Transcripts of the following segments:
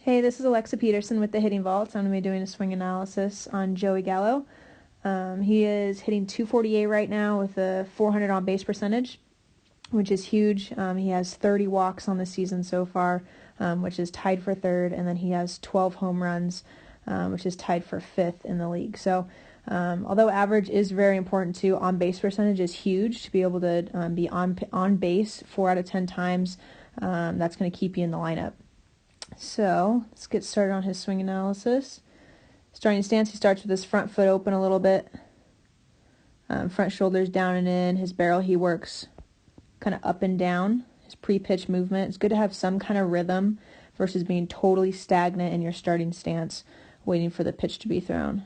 Hey, this is Alexa Peterson with the Hitting Vaults. I'm going to be doing a swing analysis on Joey Gallo. He is hitting 248 right now with a 400 on base percentage, which is huge. He has 30 walks on the season so far, which is tied for third, and then he has 12 home runs, which is tied for fifth in the league. So although average is very important too, on base percentage is huge. To be able to be on base 4 out of 10 times, that's going to keep you in the lineup. So let's get started on his swing analysis. Starting stance, he starts with his front foot open a little bit. Front shoulders down and in. His barrel, he works kind of up and down. His pre-pitch movement. It's good to have some kind of rhythm versus being totally stagnant in your starting stance, waiting for the pitch to be thrown.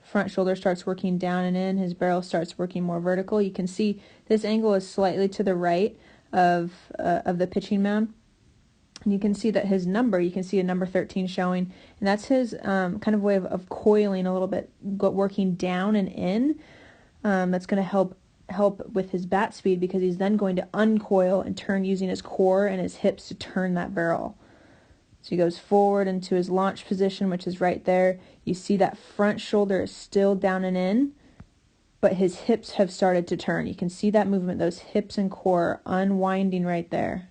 Front shoulder starts working down and in. His barrel starts working more vertical. You can see this angle is slightly to the right of the pitching mound. And you can see that his number, you can see a number 13 showing, and that's his kind of way of coiling a little bit, working down and in. That's going to help with his bat speed, because he's then going to uncoil and turn using his core and his hips to turn that barrel. So he goes forward into his launch position, which is right there. You see that front shoulder is still down and in, but his hips have started to turn. You can see that movement, those hips and core unwinding right there.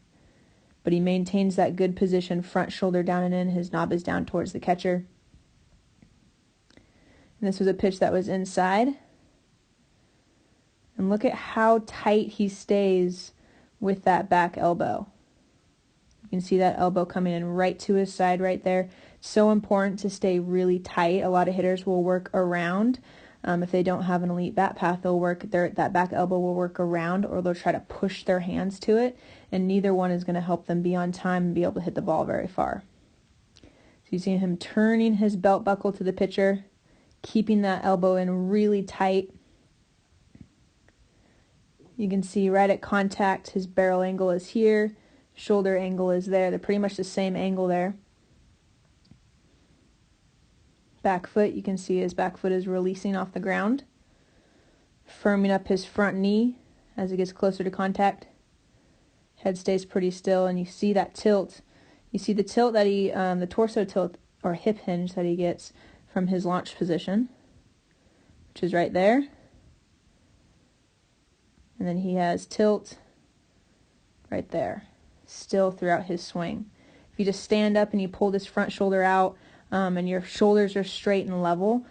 But he maintains that good position, front shoulder down and in. His knob is down towards the catcher. And this was a pitch that was inside. And look at how tight he stays with that back elbow. You can see that elbow coming in right to his side right there. So important to stay really tight. A lot of hitters will work around. If they don't have an elite bat path, they'll work that back elbow will work around, or they'll try to push their hands to it, and neither one is going to help them be on time and be able to hit the ball very far. So you see him turning his belt buckle to the pitcher, keeping that elbow in really tight. You can see right at contact, his barrel angle is here, shoulder angle is there. They're pretty much the same angle there. Back foot, you can see his back foot is releasing off the ground, firming up his front knee as it gets closer to contact. Head stays pretty still, and you see that tilt. You see the tilt that the torso tilt or hip hinge that he gets from his launch position, which is right there. And then he has tilt right there, still throughout his swing. If you just stand up and you pull this front shoulder out, and your shoulders are straight and level,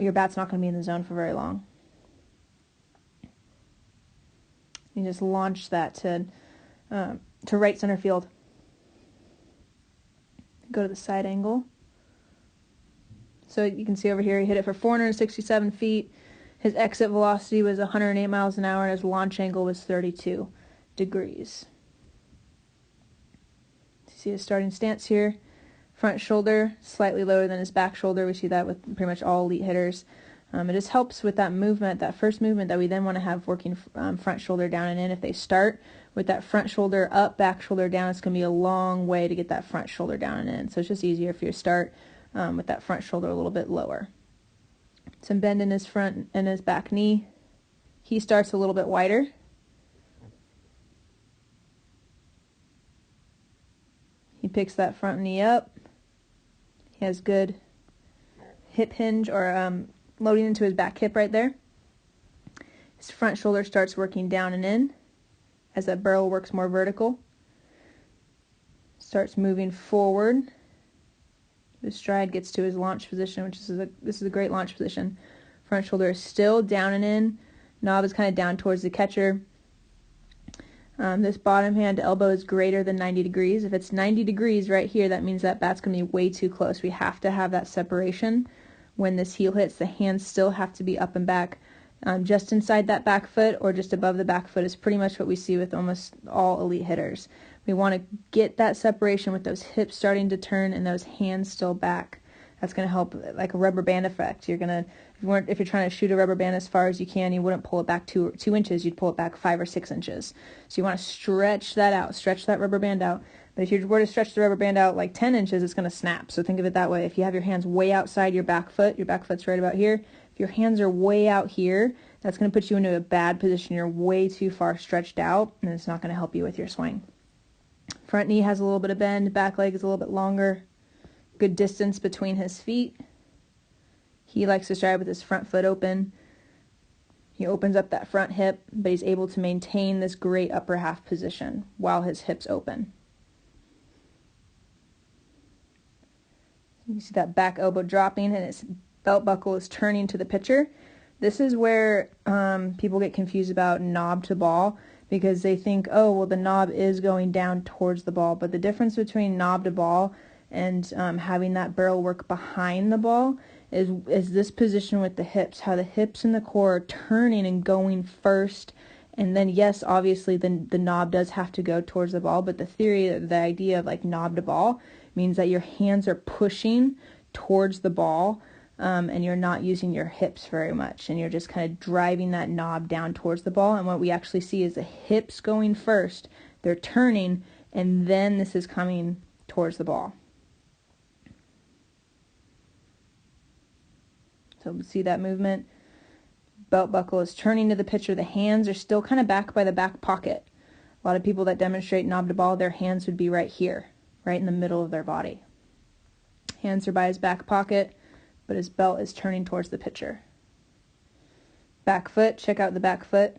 your bat's not going to be in the zone for very long. You just launch that to right center field. Go to the side angle. So you can see over here, he hit it for 467 feet. His exit velocity was 108 miles an hour, and his launch angle was 32 degrees. See his starting stance here. Front shoulder slightly lower than his back shoulder. We see that with pretty much all elite hitters. It just helps with that movement, that first movement that we then want to have working front shoulder down and in. If they start with that front shoulder up, back shoulder down, it's going to be a long way to get that front shoulder down and in. So it's just easier if you start with that front shoulder a little bit lower. Some bend in his front and his back knee. He starts a little bit wider. He picks that front knee up. He has good hip hinge, or loading into his back hip right there. His front shoulder starts working down and in as that barrel works more vertical. Starts moving forward. His stride gets to his launch position, which this is a great launch position. Front shoulder is still down and in. Knob is kind of down towards the catcher. This bottom hand elbow is greater than 90 degrees. If it's 90 degrees right here, that means that bat's going to be way too close. We have to have that separation. When this heel hits, the hands still have to be up and back. Just inside that back foot or just above the back foot is pretty much what we see with almost all elite hitters. We want to get that separation with those hips starting to turn and those hands still back. That's going to help, like a rubber band effect. If you're trying to shoot a rubber band as far as you can, you wouldn't pull it back 2 inches. You'd pull it back 5 or 6 inches. So you want to stretch that out, stretch that rubber band out. But if you were to stretch the rubber band out like 10 inches, it's going to snap. So think of it that way. If you have your hands way outside your back foot's right about here. If your hands are way out here, that's going to put you into a bad position. You're way too far stretched out, and it's not going to help you with your swing. Front knee has a little bit of bend, back leg is a little bit longer. Good distance between his feet. He likes to stride with his front foot open. He opens up that front hip, but he's able to maintain this great upper half position while his hips open. You see that back elbow dropping and his belt buckle is turning to the pitcher. This is where people get confused about knob to ball, because they think, oh, well, the knob is going down towards the ball. But the difference between knob to ball and having that barrel work behind the ball is this position with the hips, how the hips and the core are turning and going first. And then, yes, obviously the knob does have to go towards the ball, but the idea of like knob to ball means that your hands are pushing towards the ball, and you're not using your hips very much, and you're just kind of driving that knob down towards the ball. And what we actually see is the hips going first, they're turning, and then this is coming towards the ball. So see that movement? Belt buckle is turning to the pitcher. The hands are still kind of back by the back pocket. A lot of people that demonstrate knob to ball, their hands would be right here, right in the middle of their body. Hands are by his back pocket, but his belt is turning towards the pitcher. Back foot, check out the back foot.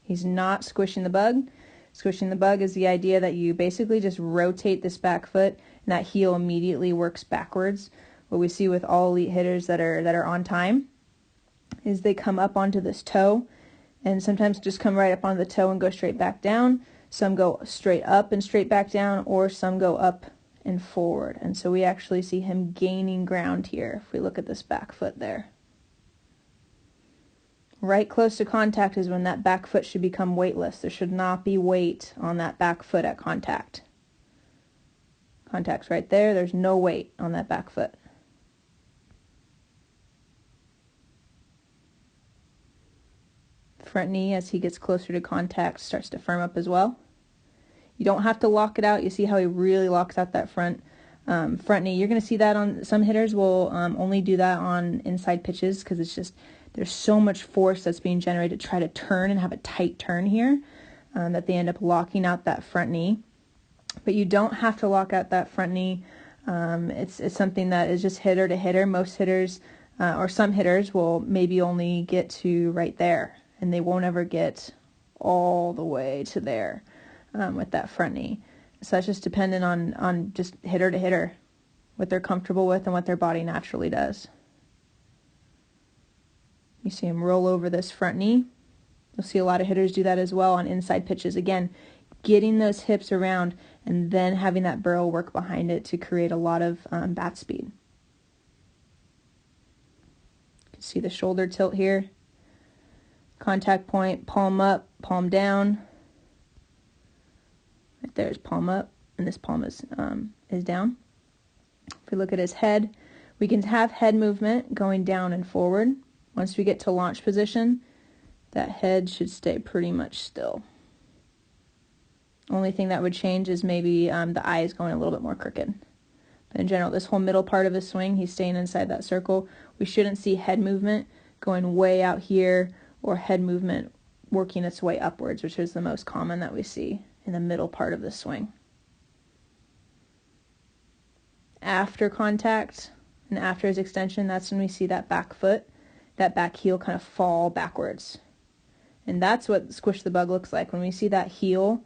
He's not squishing the bug. Squishing the bug is the idea that you basically just rotate this back foot and that heel immediately works backwards. What we see with all elite hitters that are on time is they come up onto this toe, and sometimes just come right up onto the toe and go straight back down. Some go straight up and straight back down, or some go up and forward. And so we actually see him gaining ground here if we look at this back foot there. Right close to contact is when that back foot should become weightless. There should not be weight on that back foot at contact. Contact's right there. There's no weight on that back foot. Front knee, as he gets closer to contact, starts to firm up as well. You don't have to lock it out. You see how he really locks out that front knee. You're going to see that on some hitters will only do that on inside pitches, because it's just there's so much force that's being generated to try to turn and have a tight turn here that they end up locking out that front knee. But you don't have to lock out that front knee. It's something that is just hitter to hitter. Most hitters or some hitters will maybe only get to right there, and they won't ever get all the way to there with that front knee. So that's just dependent on just hitter to hitter, what they're comfortable with and what their body naturally does. You see him roll over this front knee. You'll see a lot of hitters do that as well on inside pitches. Again, getting those hips around and then having that barrel work behind it to create a lot of bat speed. You can see the shoulder tilt here. Contact point, palm up, palm down. Right there is palm up, and this palm is down. If we look at his head, we can have head movement going down and forward. Once we get to launch position, that head should stay pretty much still. Only thing that would change is maybe the eyes going a little bit more crooked. But in general, this whole middle part of his swing, he's staying inside that circle. We shouldn't see head movement going way out here, or head movement working its way upwards, which is the most common that we see in the middle part of the swing. After contact and after his extension, that's when we see that back foot, that back heel kind of fall backwards. And that's what squish the bug looks like. When we see that heel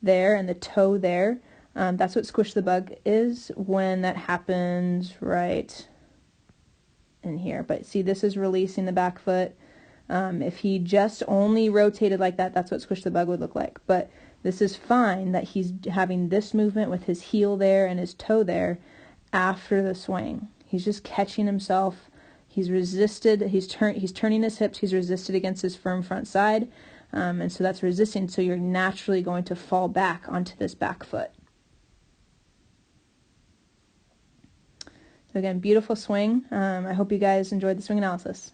there and the toe there, that's what squish the bug is when that happens right in here. But see, this is releasing the back foot. If he just only rotated like that, that's what squish the bug would look like. But this is fine that he's having this movement with his heel there and his toe there after the swing. He's just catching himself. He's resisted. He's turning his hips. He's resisted against his firm front side. And so that's resisting. So you're naturally going to fall back onto this back foot. So again, beautiful swing. I hope you guys enjoyed the swing analysis.